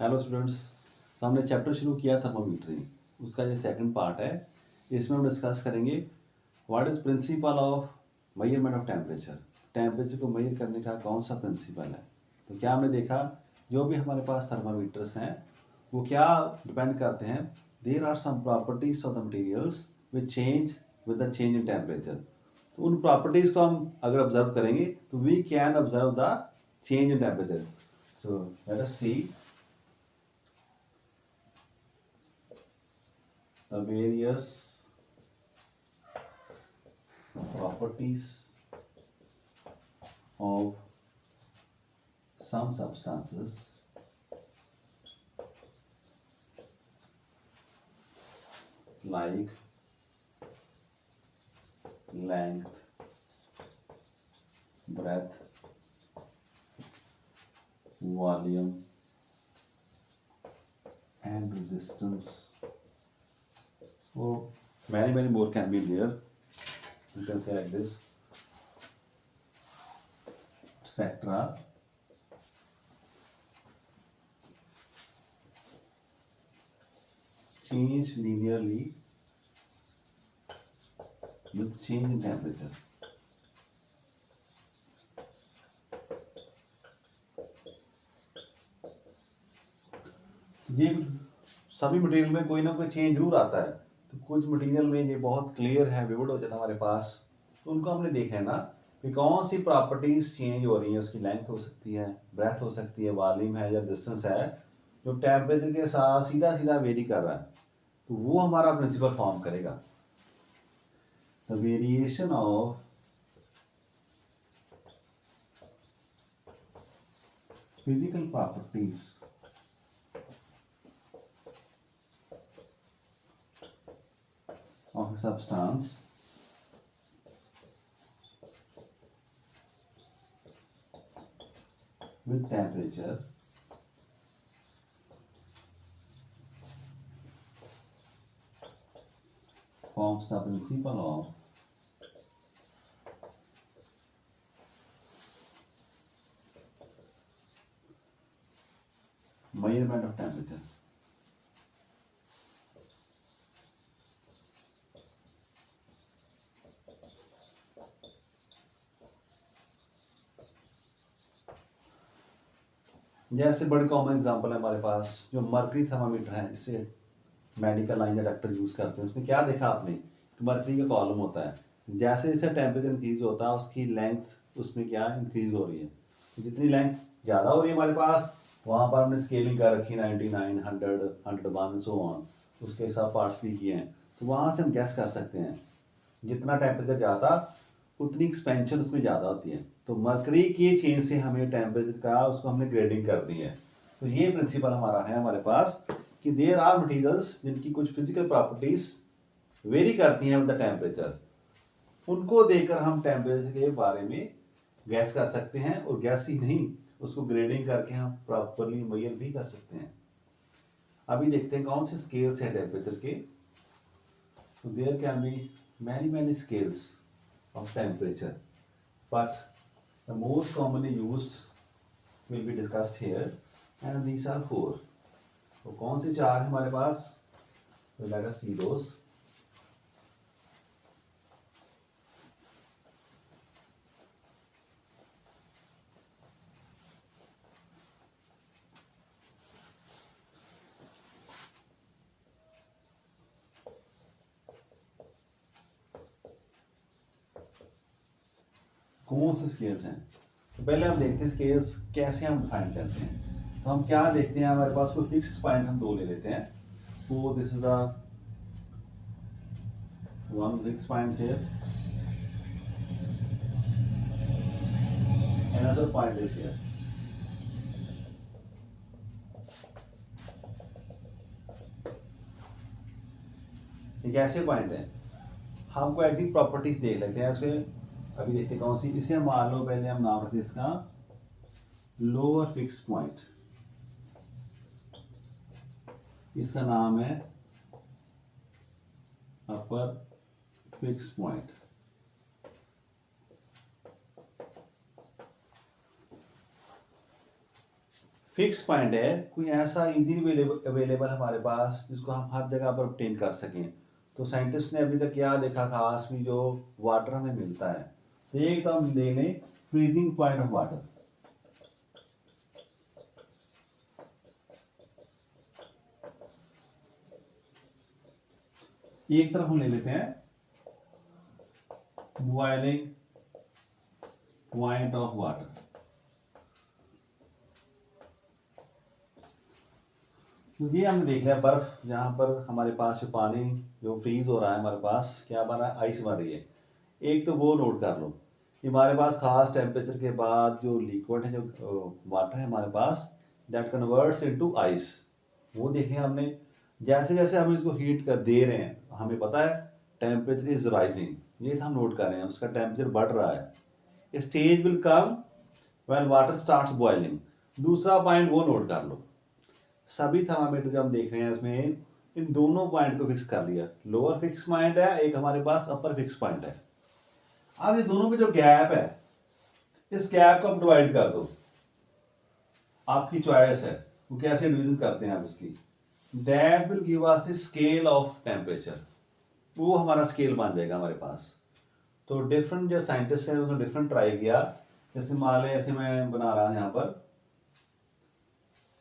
Hello students. तो हमने chapter शुरू किया थर्मोमीटरी, उसका ये सेकंड पार्ट है। इसमें हम डिस्कस करेंगे what is principle of measurement of temperature. Temperature को मेजर करने का कौन सा प्रिंसिपल है। तो क्या हमने देखा, जो भी हमारे पास थर्मामीटर्स हैं वो क्या डिपेंड करते हैं, there are some properties of the materials which change with the change in temperature. तो उन प्रॉपर्टीज़ को हम अगर ऑब्जर्व करेंगे तो we can observe the change in temperature. So let us see the various properties of some substances like length, breadth, volume and resistance. So many more can be there. You can say like this, etc. Change linearly with change in temperature. ये सभी material में कोई ना कोई change जरूर आता है। तो कुछ मटेरियल में ये बहुत क्लियर है, विविड हो जाता है हमारे पास, तो उनको हमने देखना है ना कि कौन सी प्रॉपर्टीज चेंज हो रही है। उसकी लेंथ हो सकती है, ब्रेथ हो सकती है, वॉल्यूम है या रेजिस्टेंस है, जो टेम्परेचर के साथ सीधा सीधा वेरी कर रहा है, तो वो हमारा प्रिंसिपल फॉर्म करेगा। The variation of physical properties of a substance with temperature forms the principle of measurement of temperature. जैसे बड़ी कॉमन एग्जांपल है हमारे पास जो मर्करी थर्मामीटर है, जिसे मेडिकल लाइन या डॉक्टर यूज़ करते हैं। उसमें क्या देखा आपने, मर्करी का कॉलम होता है, जैसे जैसे टेम्परेचर इंक्रीज होता है उसकी लेंथ उसमें क्या इंक्रीज हो रही है। तो जितनी लेंथ ज़्यादा हो रही है हमारे पास, वहाँ पर हमने स्केलिंग कर रखी 99, 100, 101 सो ऑन, उसके हिसाब पार्ट्स भी किए हैं। तो वहाँ से हम गैस कर सकते हैं जितना टेम्परेचर ज़्यादा उतनी एक्सपेंशन उसमें ज़्यादा होती है। तो मर्करी के चेंज से हमें टेम्परेचर का उसको हमने ग्रेडिंग कर दी है। तो ये प्रिंसिपल हमारा है हमारे पास कि देयर आर मटेरियल्स जिनकी कुछ फिजिकल प्रॉपर्टीज वेरी करती हैं विद द टेम्परेचर, उनको देखकर हम टेम्परेचर के बारे में गैस कर सकते हैं, और गैस ही नहीं उसको ग्रेडिंग करके हम प्रॉपरली मेजर भी कर सकते हैं। अभी देखते हैं कौन से स्केल्स हैं टेम्परेचर के। तो there can be many scales of temperature, but the most commonly used will be discussed here, and these are 4. तो कौन से 4 हैं हमारे पास, तो let us see those. कौन से स्केल्स हैं, तो पहले हम देखते हैं स्केल्स कैसे हम डिफाइन करते हैं। तो हम क्या देखते हैं, हमारे पास कोई फिक्स्ड पॉइंट हम 2 ले लेते हैं। तो this is the one fixed point here, another point is here. एक ऐसे पॉइंट है, हमको एग्जैक्ट प्रॉपर्टीज देख लेते हैं इसके। अभी देखते हैं कौन सी, इसे हम मान लो, पहले हम नाम रखते हैं इसका लोअर फिक्स पॉइंट, इसका नाम है अपर फिक्स पॉइंट। फिक्स पॉइंट है, कोई ऐसा इजीली अवेलेबल हमारे पास जिसको हम हर जगह पर ऑब्टेन कर सकें। तो साइंटिस्ट ने अभी तक क्या देखा खास भी, जो वाटर हमें मिलता है, तो एक तो हम ले लें फ्रीजिंग पॉइंट ऑफ वाटर। एक तरफ हम ले लेते हैं बॉइलिंग पॉइंट ऑफ वाटर। ये हमने देख लिया बर्फ, जहां पर हमारे पास जो पानी जो फ्रीज हो रहा है, हमारे पास क्या बन रहा है, आइस बन रही है। एक तो वो नोट कर लो कि हमारे पास खास टेम्परेचर के बाद जो लिक्विड है, जो वाटर है हमारे पास, दैट कन्वर्ट्स इनटू आइस। वो देख लिया हमने। जैसे जैसे हम इसको हीट कर दे रहे हैं, हमें पता है टेम्परेचर इज राइजिंग, ये हम नोट कर रहे हैं, उसका टेम्परेचर बढ़ रहा है। Stage will come when water starts boiling. दूसरा पॉइंट वो नोट कर लो। सभी थर्मामीटर जो हम देख रहे हैं इसमें इन दोनों पॉइंट को फिक्स कर लिया। लोअर फिक्स पॉइंट है, एक हमारे पास अपर फिक्स पॉइंट है। अब ये दोनों में जो गैप है, इस गैप को आप डिवाइड कर दो। आपकी चॉइस है वो कैसे डिवीजन करते हैं आप इसकी। That will give us scale of temperature. वो हमारा स्केल बन जाएगा हमारे पास। तो डिफरेंट जो साइंटिस्ट हैं उन्होंने डिफरेंट ट्राई किया। जैसे मान लें ऐसे मैं बना रहा हूं यहाँ पर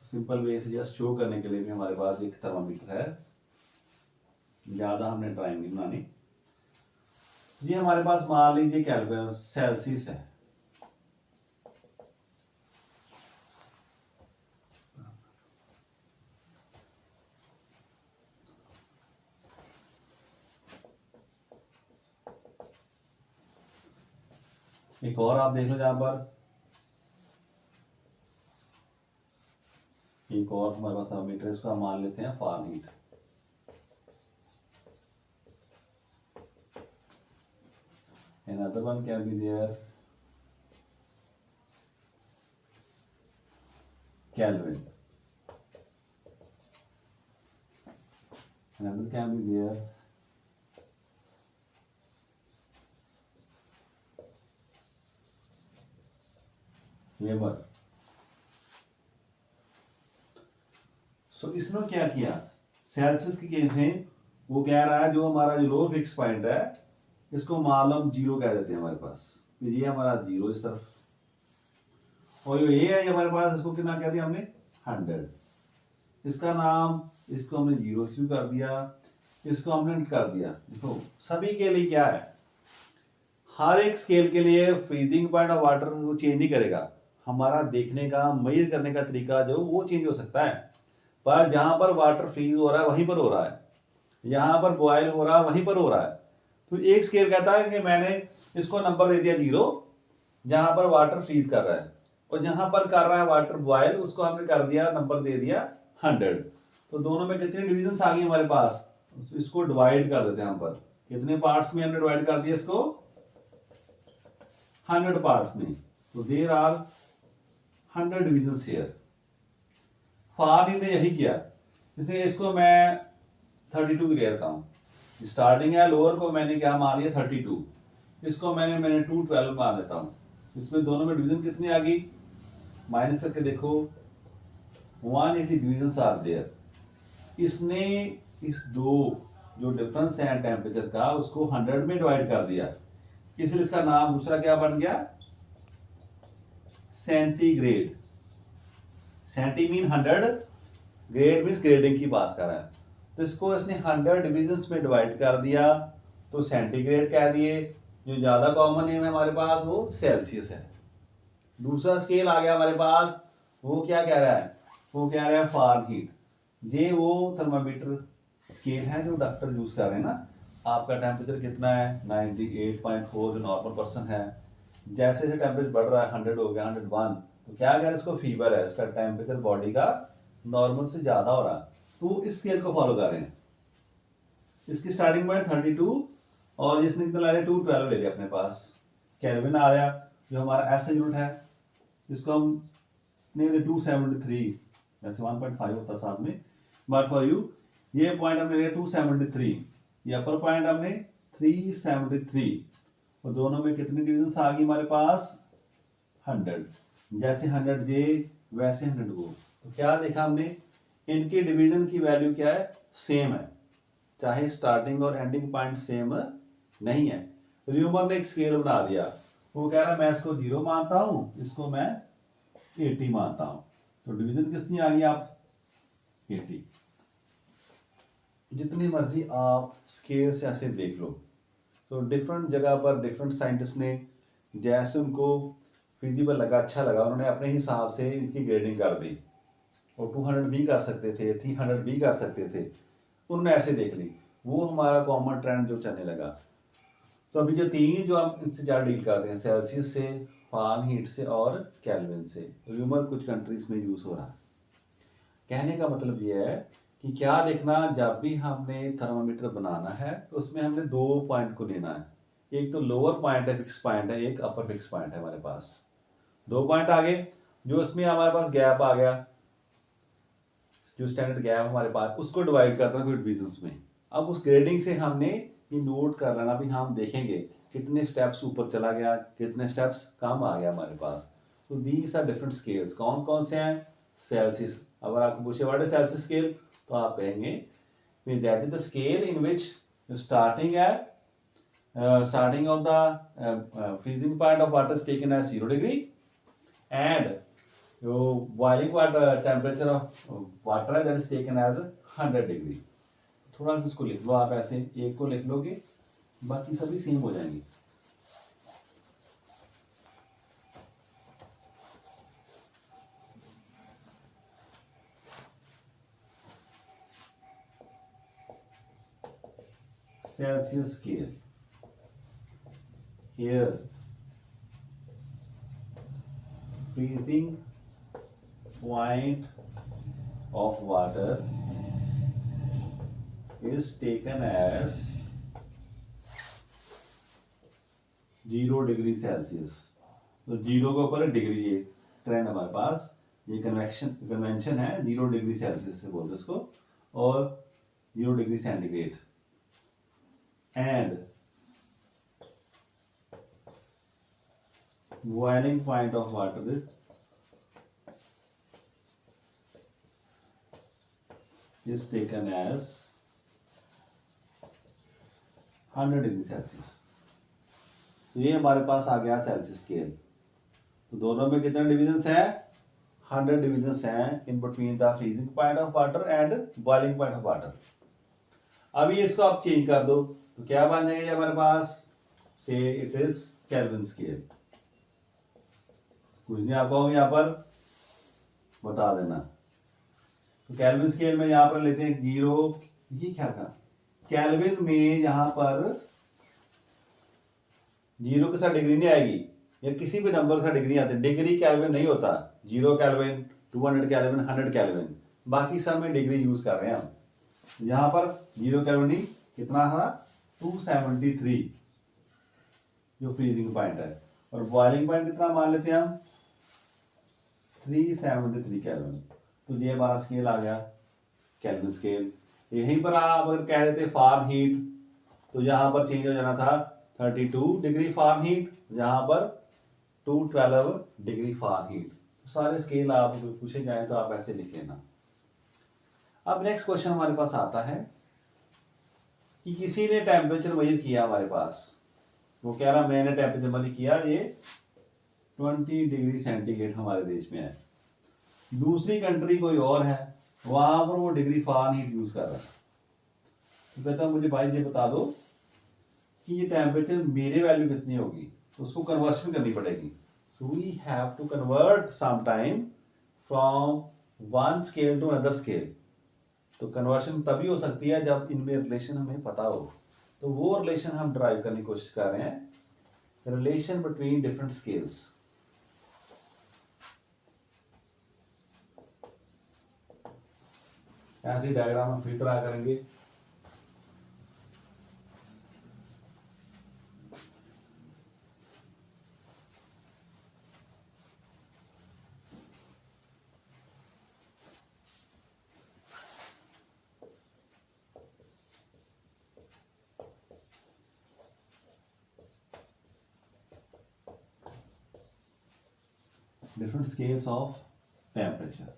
सिंपल वे से जस्ट शो करने के लिए भी हमारे पास एक थर्मामीटर है, ज़्यादा हमने ट्राई नहीं बनानी। ये हमारे पास मान लीजिए केल्विन सेल्सियस है। एक और आप देख लो जहां पर एक और हमारे पास थर्मामीटर है, इसको हम मान लेते हैं फारेनहीट। Another one can be there Kelvin. Another can be there Weber. So इसने क्या किया, सेल्सियस की केस में वो कह रहा है जो हमारा जो लोअर फिक्स पॉइंट है, इसको मान हम जीरो कह देते हैं हमारे पास। ये हमारा जीरो इस तरफ, और ये है हमारे पास, इसको कितना कह दिया हमने 100। इसका नाम, इसको हमने जीरो शुरू कर दिया, इसको हमने कर दिया। देखो सभी के लिए क्या है, हर एक स्केल के लिए फ्रीजिंग पॉइंट ऑफ वाटर वो चेंज नहीं करेगा। हमारा देखने का मेजर करने का तरीका जो वो चेंज हो सकता है, पर जहां पर वाटर फ्रीज हो रहा है वहीं पर हो रहा है, यहाँ पर बॉयल हो रहा है वहीं पर हो रहा है। तो एक स्केल कहता है कि मैंने इसको नंबर दे दिया जीरो, जहां पर वाटर फ्रीज कर रहा है, और जहां पर कर रहा है वाटर बॉयल, उसको हमने कर दिया नंबर दे दिया 100। तो दोनों में कितनी डिविजन आ गई हमारे पास, तो इसको डिवाइड कर देते हैं हम पर। कितने पार्ट्स में हमने डिवाइड कर दिया इसको, 100 पार्ट्स में। तो देयर आर 100 डिविजन हियर। फारेनहीट ने यही किया, इसलिए इसको मैं 32 भी कहता हूँ। स्टार्टिंग है, लोअर को मैंने क्या मान लिया 32, इसको मैंने 212 मान देता हूँ। इसमें दोनों में डिवीजन कितनी आ गई, माइनस करके देखो 180 डिविजन आर देयर। इसने इस दो जो डिफरेंस है टेम्परेचर का, उसको 100 में डिवाइड कर दिया, इसलिए इसका नाम दूसरा क्या बन गया, centigrade. Centi mean 100, grade mean grading की बात कर रहा है। तो इसको इसने 100 डिविजन्स में डिवाइड कर दिया, तो सेंटीग्रेड कह दिए। जो ज्यादा कॉमन नेम है हमारे पास वो सेल्सियस है। दूसरा स्केल आ गया हमारे पास, वो क्या कह रहा है, वो कह रहा है फारेनहीट। ये वो थर्मामीटर स्केल है जो डॉक्टर यूज कर रहे हैं ना। आपका टेम्परेचर कितना है 98.4 जो नॉर्मल पर्सन है, जैसे जैसे टेम्परेचर बढ़ रहा है 100 हो गया 101, तो क्या कह रहा है, इसको फीवर है, इसका टेम्परेचर बॉडी का नॉर्मल से ज्यादा हो रहा है। तो इस स्केल को फॉलो कर रहे हैं। इसकी स्टार्टिंग पॉइंट 32 और इसने कितना ला लिया 212 ले लिया अपने पास। केल्विन आ रहा जो हमारा ऐसा यूनिट है, इसको हम नहीं 273, वैसे 1.5 होता साथ में, बट फॉर यू ये पॉइंट हमने लिया 273, ये अपर पॉइंट हमने 373, और दोनों में कितनी डिविजन आ गई हमारे पास 100। जैसे 100 ये वैसे 100 गो। तो क्या देखा हमने, इनके डिवीजन की वैल्यू क्या है, सेम है, चाहे स्टार्टिंग और एंडिंग पॉइंट सेम नहीं है। र्यूमर ने एक स्केल बना दिया, वो कह रहा है मैं इसको 0 मानता हूं, इसको मैं 80 मानता हूं। तो डिवीजन कितनी आ गई आप, 80। जितनी मर्जी आप स्केल से ऐसे देख लो। तो डिफरेंट जगह पर डिफरेंट साइंटिस्ट ने जैसे उनको फिजिबल लगा, अच्छा लगा, उन्होंने अपने हिसाब से इनकी ग्रेडिंग कर दी। और 200 भी कर सकते थे, 300 भी कर सकते थे, उन्होंने ऐसे देख ली। वो हमारा कॉमन ट्रेंड जो चलने लगा। तो अभी जो तीन जो हम इससे ज़्यादा डील करते हैं, सेल्सियस से, फारेनहीट से और केल्विन से, र्यूमर कुछ कंट्रीज में यूज़ हो रहा है। कहने का मतलब ये है कि क्या देखना, जब भी हमने थर्मामीटर बनाना है तो उसमें हमने 2 पॉइंट को लेना है। एक तो लोअर पॉइंट है, फिक्स पॉइंट है, एक अपर फिक्स पॉइंट है हमारे पास। 2 पॉइंट आ गए, जो इसमें हमारे पास गैप आ गया, जो स्टैंडर्ड गैप हमारे पास, उसको डिवाइड करते हैं कुछ डिविजन्स में। अब उस ग्रेडिंग से हमने ये नोट कर लेना, भी हम देखेंगे कितने स्टेप्स ऊपर चला गया, कितने स्टेप्स कम आ गया हमारे पास। तो दीज आर डिफरेंट स्केल्स। कौन कौन से हैं, सेल्सियस। अगर आपको पूछे व्हाट इज सेल्सियस स्केल, तो आप कहेंगे that is the scale in which starting at starting of the freezing point of water is taken as 0 degree, and your boiling water temperature of water that is taken as 100 degree। थोड़ा सा इसको लिख लो आप, ऐसे एक को लिख लोगे, बाकी सभी सेम हो जाएंगे। Celsius scale, here freezing point of water is taken as 0 degree Celsius. तो 0 के ऊपर डिग्री, ये ट्रेंड हमारे पास, ये कन्वेंशन है, 0 डिग्री सेल्सियस से बोलते इसको, और 0 degree centigrade. And boiling point of water is taken as 100 degree Celsius. तो ये हमारे पास आ गया सेल्सियस स्केल। तो दोनों में कितने डिविजन्स हैं, 100 डिविजन्स हैं in between the freezing point of water and boiling point of water. अभी इसको आप चेंज कर दो, तो क्या बन जाएगा हमारे पास, से इट इज केल्विन स्केल। कुछ नहीं, आप कहोगे यहाँ पर बता देना। तो केल्विन स्केल में यहाँ पर लेते हैं 0, ये क्या था, केल्विन में यहाँ पर 0 के साथ डिग्री नहीं आएगी, या किसी भी नंबर के साथ डिग्री आती है, डिग्री केल्विन नहीं होता। 0 केल्विन, 200 केल्विन, 100 केल्विन, बाकी सब में डिग्री यूज कर रहे हैं हम। यहाँ पर 0 केल्विन नहीं, कितना था, 273 जो फ्रीजिंग पॉइंट है, और बॉइलिंग पॉइंट कितना मान लेते हैं हम, 373 केल्विन। तो ये हमारा स्केल आ गया, केल्विन स्केल। यहीं पर आप अगर कह देते फारेनहीट, तो यहाँ पर चेंज हो जाना था 32 डिग्री फारेनहीट, यहाँ पर 212 डिग्री फारेनहीट। सारे स्केल आप पूछे जाए तो आप ऐसे लिख लेना। अब नेक्स्ट क्वेश्चन हमारे पास आता है कि किसी ने टेम्परेचर मेजर किया हमारे पास, वो कह रहा मैंने टेम्परेचर मेजर किया, ये 20 डिग्री सेंटीग्रेड हमारे देश में है, दूसरी कंट्री कोई और है, वहां पर वो डिग्री फारेनहीट यूज कर रहा है। तो कहता मुझे भाई ये बता दो कि ये टेम्परेचर मेरे वैल्यू कितनी होगी, तो उसको कन्वर्शन करनी पड़ेगी। So we have to convert some time from one scale to another scale. तो कन्वर्शन तभी हो सकती है जब इनमें रिलेशन हमें पता हो। तो वो रिलेशन हम ड्राइव करने की कोशिश कर रहे हैं, रिलेशन बिटवीन डिफरेंट स्केल्स। ऐसे डायग्राम हम फिर ड्रा करेंगे। different scales of temperature.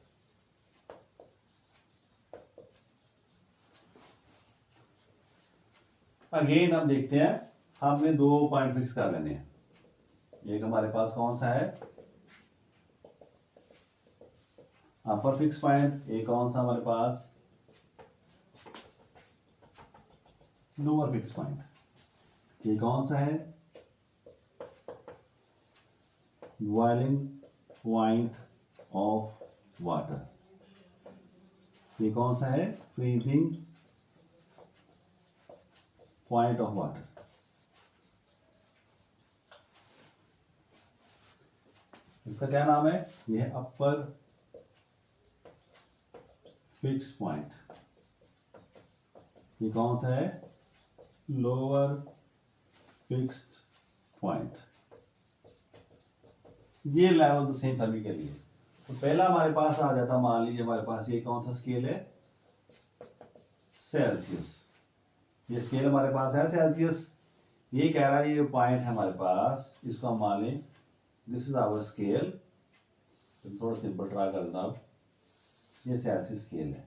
Again हम देखते हैं, हमने दो पॉइंट फिक्स कर लेने हैं। एक हमारे पास कौन सा है, अपर फिक्स पॉइंट, एक कौन सा हमारे पास लोअर फिक्स पॉइंट। ये कौन सा है, बॉइलिंग पॉइंट ऑफ वाटर। ये कौन सा है, फ्रीजिंग पॉइंट ऑफ वाटर। इसका क्या नाम है, ये है अपर फिक्स पॉइंट। ये कौन सा है, लोअर फिक्स्ड पॉइंट। ये लेवल तो सेम सभी के लिए। तो पहला हमारे पास आ जाता, मान लीजिए हमारे पास ये कौन सा स्केल है, सेल्सियस। ये स्केल हमारे पास है सेल्सियस। ये कह रहा है ये पॉइंट है हमारे पास, इसको हम मान लें दिस इज आवर स्केल। थोड़ा सिंपल ट्राई कर देता हूं, ये सेल्सियस स्केल है।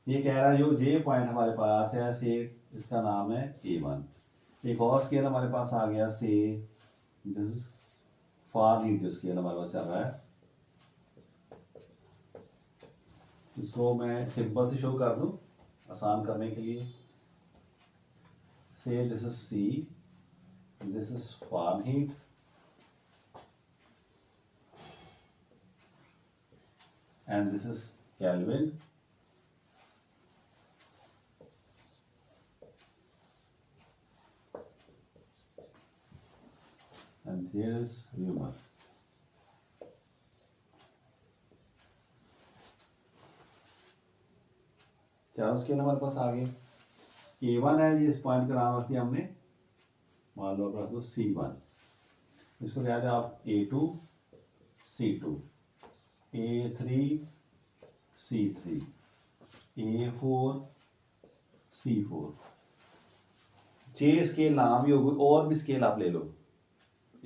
ये कह रहा है जो ये पॉइंट हमारे पास है से, इसका नाम है A1। एक और स्केल हमारे पास आ गया से, दिस इज फारेनहीट जो स्केल हमारे पास चल रहा है। इसको मैं सिंपल से शो कर दूं आसान करने के लिए। Say this is C, this is Fahrenheit, and this is Kelvin, and here is Reaumur। चारों स्केल हमारे पास आ गए। A1 है, इस पॉइंट का नाम रख दिया हमने, मान लो रख दो C1। इसको क्या है आप A2 C2, A3 C3, A4 C4। 6 scale नाम भी हो गए, और भी स्केल आप ले लो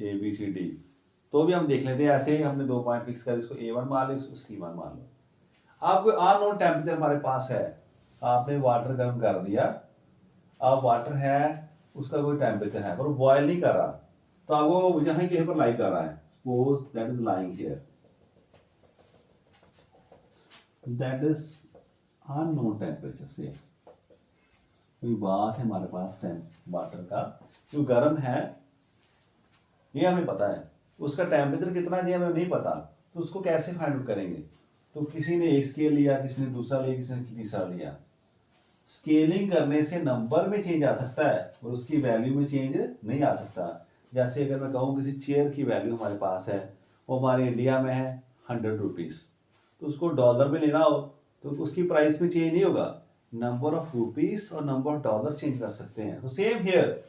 ABCD, तो भी हम देख लेते हैं। ऐसे ही हमने दो पॉइंट फिक्स कर, इसको A1 मान लो, इसको C1 मान लो। आप कोई अननोन टेम्परेचर हमारे पास है, आपने वाटर गर्म कर दिया, अब वाटर है उसका कोई टेम्परेचर है पर वो बॉयल नहीं कर रहा, तो अब वो यहाँ कहीं पर लाई कर रहा है, suppose that is lying here, that is unknown temperature. से कोई बात है हमारे पास वाटर का जो गर्म है, ये हमें पता है, उसका टेम्परेचर कितना है हमें नहीं पता, तो उसको कैसे फाइंड आउट करेंगे। तो किसी ने एक स्केल लिया, किसी ने दूसरा लिया, किसी ने तीसरा लिया। स्केलिंग करने से नंबर में चेंज आ सकता है और उसकी वैल्यू में चेंज नहीं आ सकता। जैसे अगर मैं कहूँ किसी चेयर की वैल्यू हमारे पास है, वो हमारे इंडिया में है 100 रुपीज़, तो उसको डॉलर में लेना हो तो उसकी प्राइस में चेंज नहीं होगा, नंबर ऑफ रुपीस और नंबर ऑफ डॉलर चेंज कर सकते हैं। तो सेम हियर,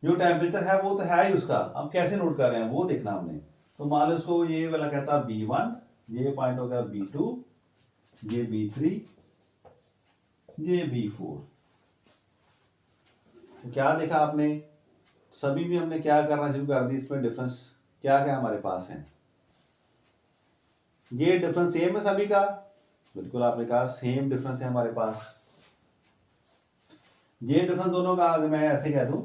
जो टेम्परेचर है वो तो है ही उसका, हम कैसे नोट कर रहे हैं वो देखना हमने। तो मान लो उसको ये वाला कहता है B1, ये पॉइंट हो गया B2, ये B3, ये B4। तो क्या देखा आपने, सभी भी हमने क्या करना शुरू कर दी, इसमें डिफरेंस क्या क्या हमारे पास है। ये डिफरेंस सेम है सभी का, बिल्कुल आपने कहा सेम डिफरेंस है हमारे पास। ये डिफरेंस दोनों का अगर मैं ऐसे कह दूं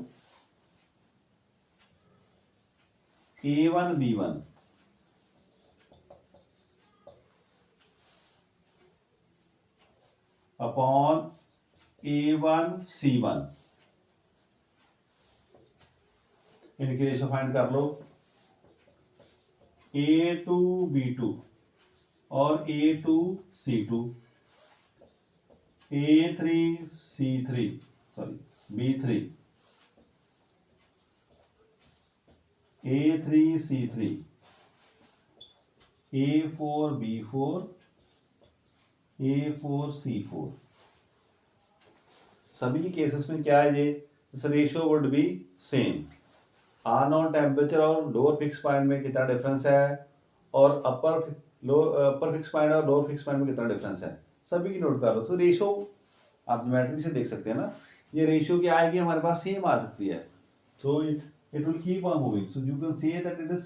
A1 B1 upon A1 C1, इनकी रेशो फाइंड कर लो, A2 B2 और A2 C2, A3 C3 sorry B3, A3 C3, A4 B4, A4 C4। सभी के केसेस में क्या है, ये ratio would be same. Unknown temperature और लोअर फिक्स पॉइंट में कितना डिफरेंस है, और अपर फिक्स पॉइंट और लोअर फिक्स पॉइंट में कितना डिफरेंस है, सभी की नोट कर लो। तो रेशियो आप ज्योमेट्री से देख सकते हैं ना, ये रेशियो क्या आएगी हमारे पास, सेम आ सकती है। So it will keep on moving, so you can say that it is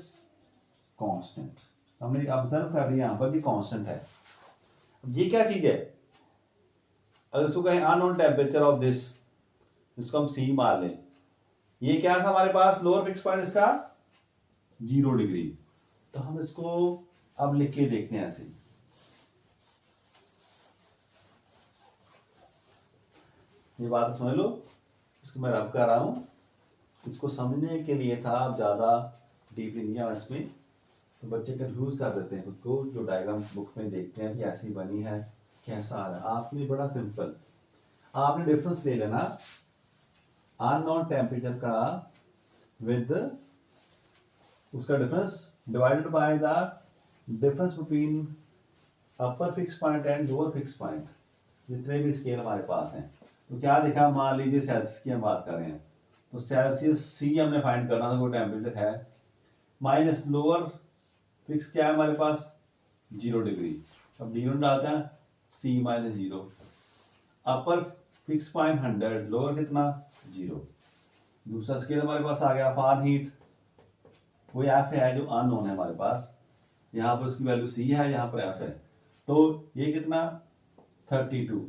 constant. हमने ऑब्जर्व कर लिया यहाँ पर भी कांस्टेंट है। अब ये क्या चीज है, अगर इसको कहें अननोन टेम्परेचर ऑफ दिस, इसको हम सी मान लें, ये क्या था हमारे पास लोअर फिक्स पॉइंट इसका 0 डिग्री। तो हम इसको अब लिख के देखते हैं ऐसे, ये बात समझ लो, इसको मैं रब कर रहा हूं, इसको समझने के लिए था, अब ज्यादा डीपली नहीं आना इसमें, तो बच्चे कंफ्यूज कर देते हैं खुद को। जो डायग्राम बुक में देखते हैं कि ऐसी बनी है, कैसा आ रहा है, आपके लिए बड़ा सिंपल, आपने डिफरेंस ले लेना अननोन टेम्परेचर का विद उसका difference divided by the difference between upper fix point and lower fix point, जितने भी स्केल हमारे पास हैं। तो क्या लिखा, मान लीजिए सेल्सियस की हम बात कर रहे हैं, तो सेल्सियस सी हमने फाइंड करना था, कोई टेम्परेचर है, माइनस लोअर फिक्स क्या है हमारे पास 0 डिग्री। अब जीरो डालते हैं, C minus 0, upper fix point 100, lower कितना 0। दूसरा स्केल हमारे पास आ गया फारेनहीट, वो एफ है जो अननोन है हमारे पास, यहाँ पर उसकी वैल्यू सी है, यहाँ पर एफ है, तो ये कितना 32,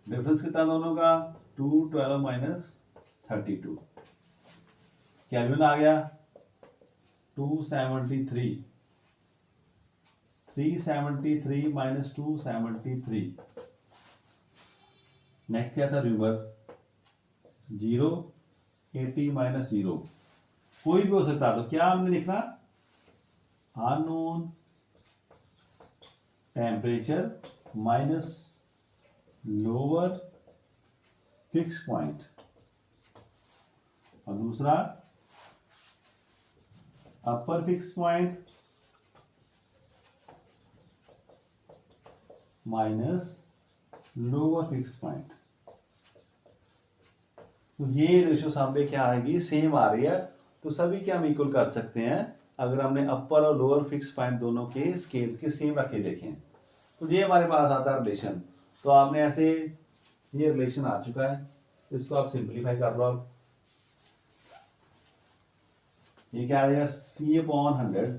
डिफरेंस कितना दोनों का 212 माइनस 32, केल्विन आ गया 273, 373 माइनस 273, नेक्स्ट क्या था रिवर 0, 80 माइनस 0, कोई भी हो सकता। तो क्या हमने लिखना, unknown temperature minus lower fix point, और दूसरा अपर fix point minus lower fix point. तो ये रेशियो सामने क्या आएगी, सेम आ रही है, तो सभी के हम इक्वल कर सकते हैं अगर हमने अपर और लोअर फिक्स पॉइंट दोनों के स्केल्स के सेम रख के देखें। तो ये हमारे पास आता है रिलेशन। तो आपने ऐसे, ये रिलेशन आ चुका है, इसको आप सिंप्लीफाई कर लो। आप ये क्या आ जाएगा, सी अपॉन 100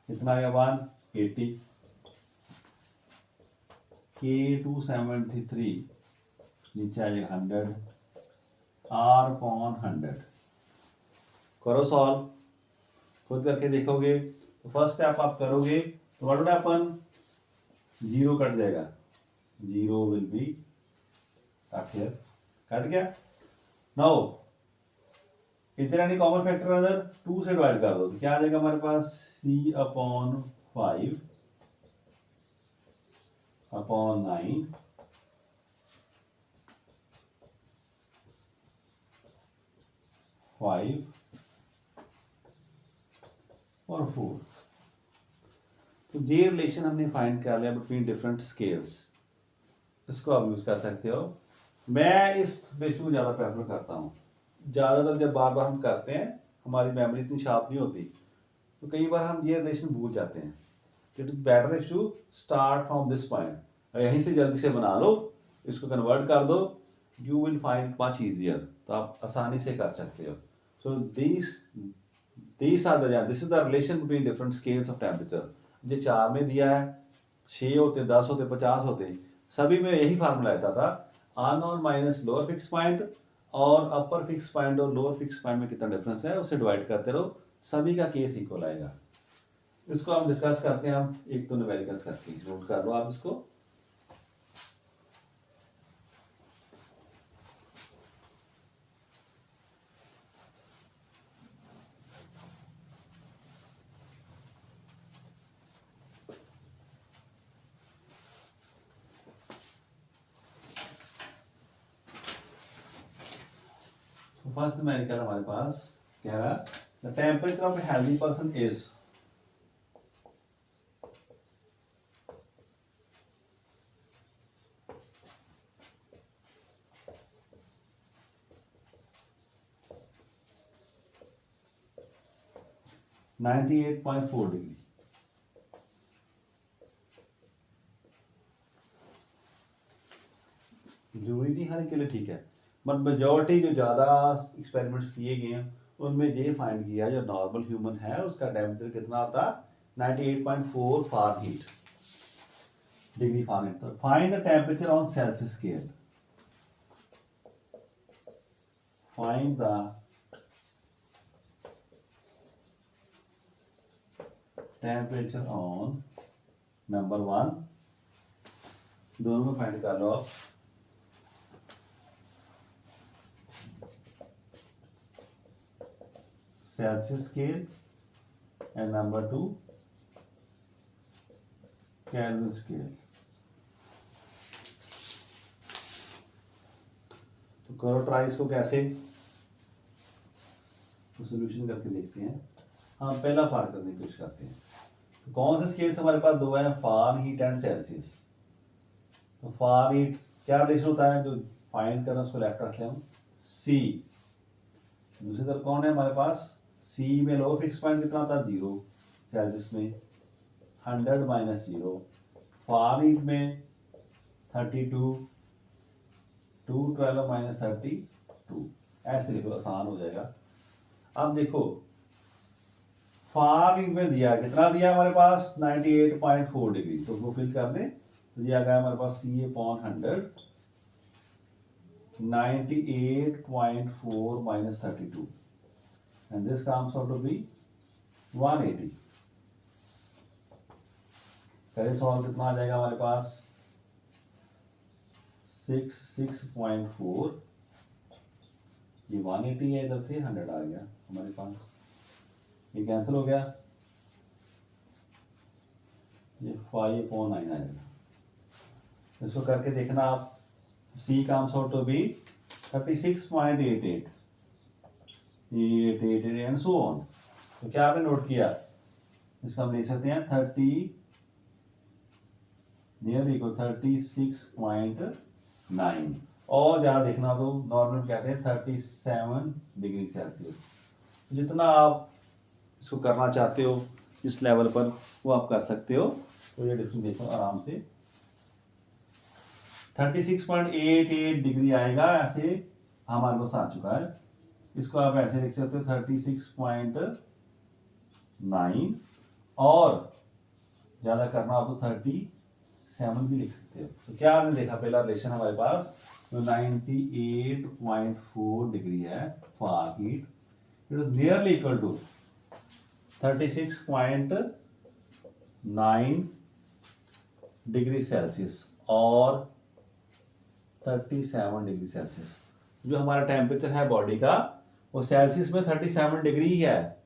कितना आएगा 180, के 273 नीचे आ जाएगा 100, आर अपॉन 100। करो सॉल्व, खुद करके देखोगे तो फर्स्ट स्टेप आप करोगे तो व्हाट वुड हैपन, 0 कट जाएगा, 0 will be cut here, cut गया। Now is there any common factor other, 2 से डिवाइड कर दो तो क्या आ जाएगा हमारे पास, c अपॉन 5 अपॉन 9 5 और 4। तो ये रिलेशन हमने फाइंड कर लिया बिटवीन डिफरेंट स्केल्स, इसको आप यूज कर सकते हो। मैं इस रेशियो को ज़्यादा प्रेफर करता हूँ। ज़्यादातर जब बार बार हम करते हैं, हमारी मेमोरी इतनी शार्प नहीं होती, तो कई बार हम ये रिलेशन भूल जाते हैं। It is better if two start from this point, यहीं से जल्दी से बना लो, इसको कन्वर्ट कर दो, you will find much easier, तो आप आसानी से कर सकते हो। So this are the, this is the relation between different scales of temperature. जो 4 में दिया है, 6 होते, 10 होते, 50 होते, सभी में यही फार्मूला रहता था, unknown minus lower fix point, और अपर फिक्स पॉइंट और लोअर फिक्स पॉइंट में कितना डिफरेंस है उसे डिवाइड करते रहो, सभी का केस इक्वल आएगा। इसको हम डिस्कस करते हैं, हम एक तो न्यूमेरिकल्स करके नोट कर लो आप इसको। फर्स्ट न्यूमेरिकल हमारे पास कह रहा है, the temperature of a healthy person is, (98.4 degree. जरूरी नहीं हर एक के लिए ठीक है, बट मेजोरिटी जो ज़्यादा एक्सपेरिमेंट्स किए गए हैं उनमें ये फाइंड किया जो नॉर्मल ह्यूमन है उसका टेम्परेचर कितना होता 98.4 फारेनहीट डिग्री फारेनहीट। तो find the temperature on Celsius scale. Find the temperature on number 1, दोनों में फाइंड कर लो आप। Celsius scale and number 2 kelvin scale. तो करो ट्राई इसको कैसे, तो सोल्यूशन करके देखते हैं। हाँ पहला फार करने की कोशिश करते हैं। तो कौन से स्केल्स हमारे पास दो हैं, फारेनहीट एंड सेल्सियस। तो फारेनहीट क्या रिलेशन होता है, जो फाइंड करना उसको लेफ्ट रख लें हम, सी। दूसरी तरफ कौन है हमारे पास, सी में लो फिक्स पॉइंट कितना था 0, सेल्सियस में 100 माइनस 0, फारेनहीट में 32, 212 माइनस 32, ऐसे लिखो आसान हो जाएगा। अब देखो फारेनहीट में दिया कितना, दिया हमारे पास 98.4 डिग्री, तो वो फिल कर दें। तो ये आ गया हमारे पास C upon 100, 98.4 minus 32 and this comes out to be 180। करें सॉल्व, कितना आ जाएगा हमारे पास 66.4, ये 180 है, इधर से 100 आ गया हमारे पास, ये कैंसिल हो गया, ये 5/9 आएगा। इसको करके देखना आप, C comes out to be 36.88 and so on. तो क्या आपने नोट किया, इसका हम लिख सकते हैं 30 नियर इक्वल 36.9, और ज़्यादा देखना तो नॉर्मल कहते हैं 37 डिग्री सेल्सियस। जितना आप इसको करना चाहते हो इस लेवल पर वो आप कर सकते हो। तो ये डिफरेंस देखो आराम से 36.88 डिग्री आएगा, ऐसे हमारे पास आ चुका है। इसको आप ऐसे लिख सकते हो 36.9, और ज़्यादा करना हो तो 37 भी लिख सकते हो। तो क्या आपने देखा, पहला रिलेशन हमारे पास तो 98.4 डिग्री है Fahrenheit, it is nearly equal to 36.9 degree Celsius और 37 डिग्री सेल्सियस। जो हमारा टेम्परेचर है बॉडी का वो सेल्सियस में 37 डिग्री ही है।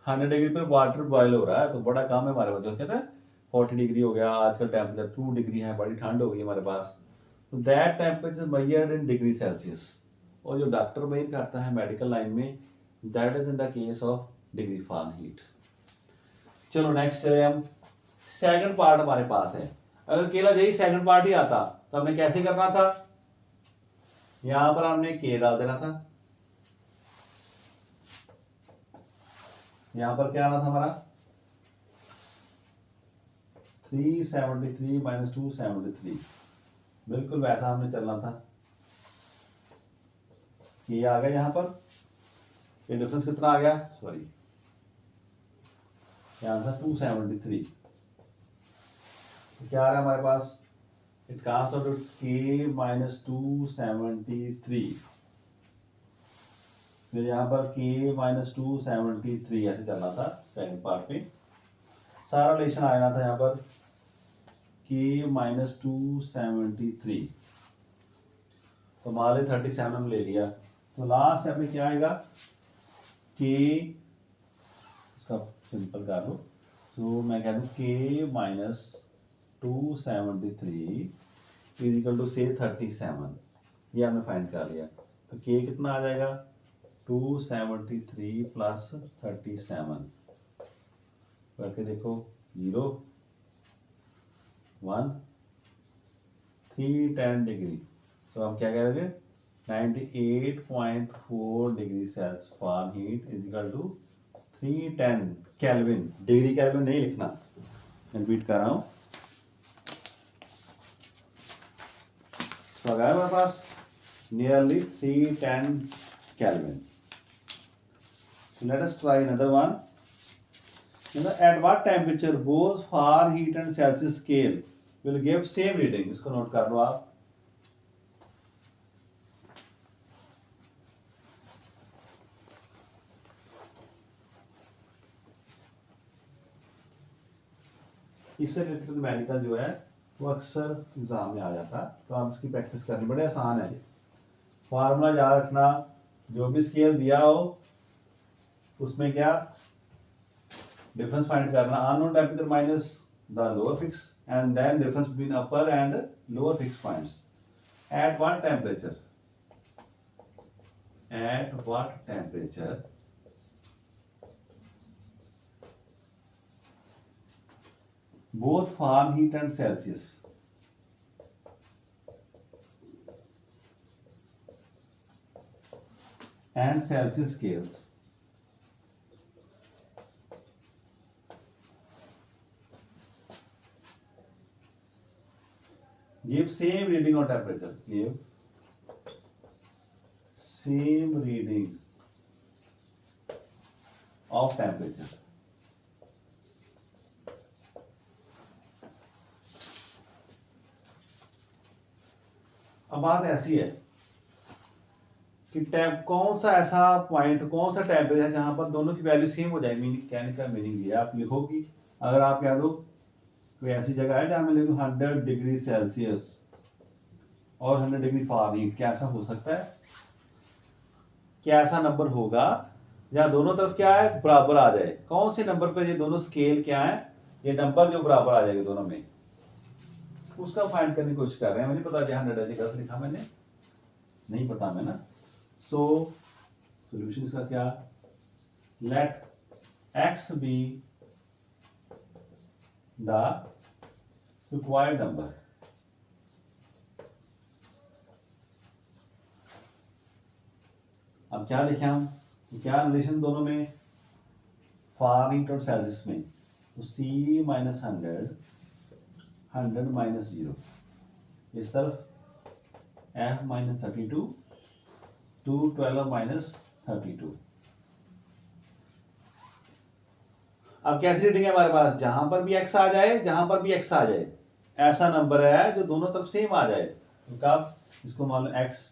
100 डिग्री पर वाटर बॉयल हो रहा है, तो बड़ा कम है हमारे पास। जो कहते हैं 40 डिग्री हो गया, आजकल टेम्परेचर 2 डिग्री है, बड़ी ठंड हो गई हमारे पास। तो that temperature measured in degree Celsius, और जो डॉक्टर मेजर करता है मेडिकल लाइन में, that is in the case of degree Fahrenheit. चलो नेक्स्ट चले हम, सेकंड पार्ट हमारे पास है। अगर केवल यही सेकंड पार्ट ही आता तो हमने कैसे करना था, यहां पर हमने के डाल देना था, यहां पर क्या आना था हमारा 373 माइनस 273, बिल्कुल वैसा हमने चलना था। ये आ गया यहां पर, ये डिफरेंस कितना आ गया, सॉरी यहां था 273, तो क्या आ रहा है हमारे पास, इट कम्स आउट टू के माइनस 273, फिर यहाँ पर के माइनस 273 ऐसे चलना था सेकंड पार्ट में। सारा रिलेशन आना था यहाँ पर के माइनस 273, तो मान ली 37 हम ले लिया, तो लास्ट स्टेप में क्या आएगा, के इसका सिंपल कर लो, तो मैं कह दूँ के माइनस 273 इज इक्वल टू से 37, ये हमने फाइंड कर लिया। तो के कितना आ जाएगा 273 प्लस 37, करके देखो 0 1 310 डिग्री, तो हम क्या करेंगे 98.4 degree Celsius Fahrenheit is equal to 310 Kelvin. Degree Kelvin नहीं लिखना, रिपीट कर रहा हूँ। तो अगर हमारे पास nearly 310 Kelvin, Let us try another one. At what temperature both Fahrenheit and Celsius scale will give same reading? इसको नोट कर लो आप. इससे रिलेटेड न्यूमेरिकल जो है वो अक्सर एग्जाम में आ जाता है, तो आप इसकी प्रैक्टिस करनी बड़े आसान है. फार्मूला याद रखना, जो भी स्केल दिया हो उसमें क्या डिफरेंस फाइंड करना. Unknown temperature minus the lower fix and then difference between upper and lower fix points. At what temperature both Fahrenheit and Celsius scales give same reading on temperature. Give same reading of temperature. अब बात ऐसी है कि कौन सा ऐसा point, कौन सा टेम्परेचर है जहां पर दोनों की वैल्यू सेम हो जाए. मीनिंग कहने का मीनिंग ये आप लिखो कि अगर आप कह दो कोई ऐसी जगह है जहां मैं लिखूं 100 डिग्री सेल्सियस और 100 डिग्री फारेनहीट, क्या ऐसा हो सकता है? क्या ऐसा नंबर होगा जहां दोनों तरफ क्या है बराबर आ जाए? कौन से नंबर पर ये दोनों स्केल क्या है, ये नंबर जो बराबर आ जाएगा दोनों में, उसका फाइंड करने की कोशिश कर रहे हैं. मुझे पता है 100 है, गलत लिखा मैंने, नहीं पता मैं ना. सो सॉल्यूशन इसका क्या, let x be the required number. अब क्या लिखे हम, क्या रिलेशन दोनों में, फारेनहीट और सेल्सियस में, तो C माइनस 100 माइनस 0, इस तरफ F माइनस 32, 212 माइनस 32. अब कैसी रीडिंग है हमारे पास, जहां पर भी x आ जाए, जहां पर भी x आ जाए, ऐसा नंबर है जो दोनों तरफ सेम आ जाए. तो कब इसको मान लो x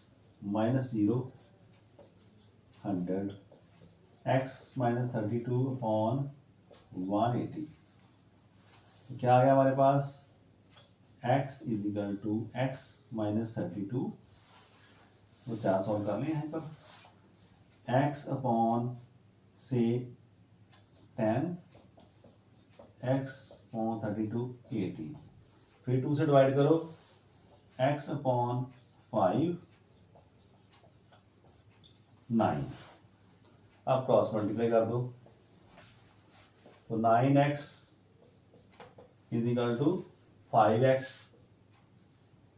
minus 0 100, x minus 32 upon 180. तो क्या आ गया हमारे पास, x is equal to x minus 32, वो 4 सॉल्व कर लें यहाँ पर, x अपॉन से 10, x अपॉन 32 80, फिर 2 से डिवाइड करो, x अपॉन 5 9. अब क्रॉस मल्टीप्लाई कर दो, तो 9x is equal to 5x,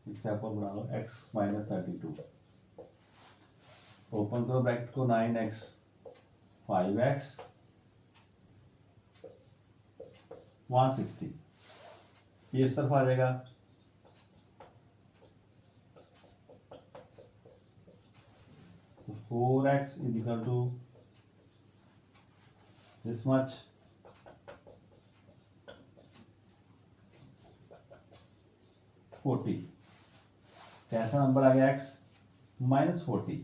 बना लो, x माइनस 32, ओपन करो ब्रैकेट को, 9x 5x 160, ये इस तरफ आ जाएगा. तो 4x is equal to this much, कैसा नंबर आ गया, x माइनस 40.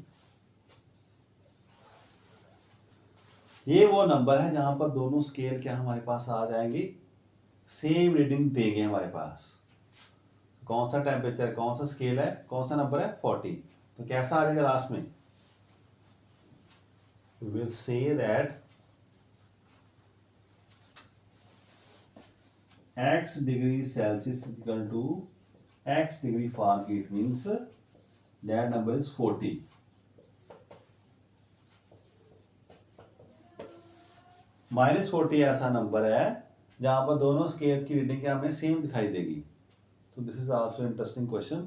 ये वो नंबर है जहां पर दोनों स्केल क्या हमारे पास आ जाएंगे, सेम रीडिंग देंगे हमारे पास. कौन सा टेम्परेचर, कौन सा स्केल है, कौन सा नंबर है, 40. तो कैसा आ जाएगा लास्ट में, we will say that x degree Celsius is equal to x degree Fahrenheit, means that number is 40. Minus 40 ऐसा नंबर है जहां पर दोनों स्केल की रीडिंग हमें सेम दिखाई देगी. तो this is also interesting question.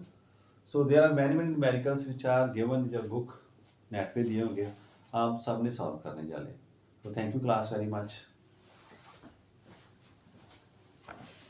So there are many numericals which are given in your book, net पे दिए होंगे, आप सबने सॉल्व करने जाले. तो thank you class very much.